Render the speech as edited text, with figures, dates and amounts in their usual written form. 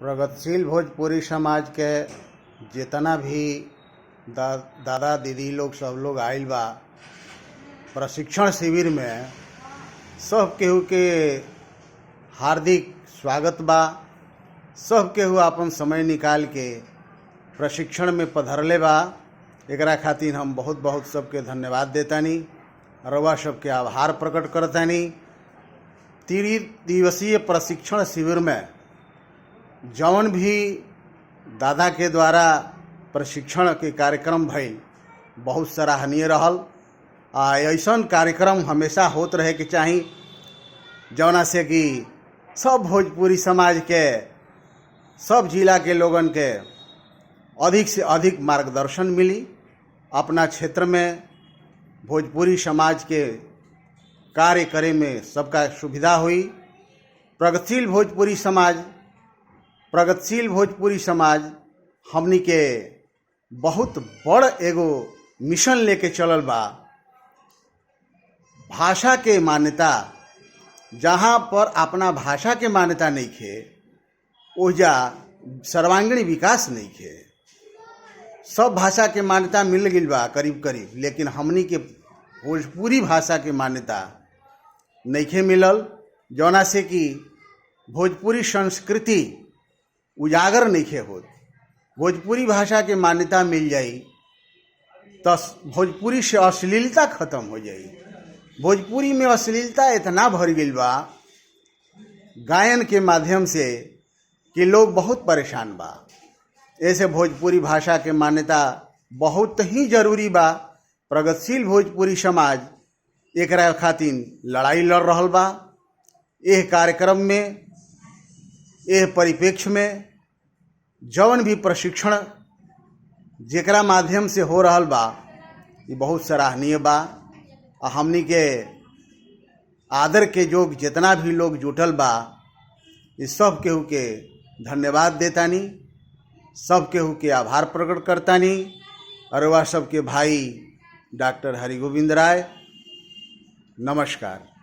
प्रगतिशील भोजपुरी समाज के जितना भी दादा दीदी लोग सब लोग आइल बा प्रशिक्षण शिविर में, सब केहू के हार्दिक स्वागत बा। सब केहू अपन समय निकाल के प्रशिक्षण में पधरले बा। एकरा खातिर हम बहुत बहुत सबके धन्यवाद देतानी, रउआ सबके आभार प्रकट करतानी। 3 दिवसीय प्रशिक्षण शिविर में जौन भी दादा के द्वारा प्रशिक्षण के कार्यक्रम भइल बहुत सराहनीय रहल। ऐसन कार्यक्रम हमेशा होत रहे के चाही जौना से कि सब भोजपुरी समाज के सब जिला के लोगन के अधिक से अधिक मार्गदर्शन मिली। अपना क्षेत्र में भोजपुरी समाज के कार्य करे में सबका सुविधा हुई। प्रगतिशील भोजपुरी समाज हमनी के बहुत बड़ एगो मिशन लेके चलल बा। भाषा के मान्यता, जहाँ पर अपना भाषा के मान्यता नहीं खे ओजा सर्वांगीण विकास नहीं खे। सब भाषा के मान्यता मिल गई बा करीब करीब, लेकिन हमनी के भोजपुरी भाषा के मान्यता नहीं खे मिलल, जौना से कि भोजपुरी संस्कृति उजागर नहीं खे होत। भोजपुरी भाषा के मान्यता मिल जाई तो भोजपुरी से अश्लीलता खत्म हो जाई। भोजपुरी में अश्लीलता इतना भर गई बा गायन के माध्यम से कि लोग बहुत परेशान बा। ऐसे भोजपुरी भाषा के मान्यता बहुत ही जरूरी बा। प्रगतिशील भोजपुरी समाज एकरा खातिर लड़ाई लड़ रहल बा। यह कार्यक्रम में, यह परिप्रेक्ष्य में जौन भी प्रशिक्षण जेकरा माध्यम से हो रहल बा ये बहुत सराहनीय बा। हमनी के आदर के जोग जितना भी लोग जुटल बा ये सब केहू के धन्यवाद देतानी, सब केहू के आभार प्रकट करतानी। और वह सबके भाई डॉक्टर हरिगोविंद राय, नमस्कार।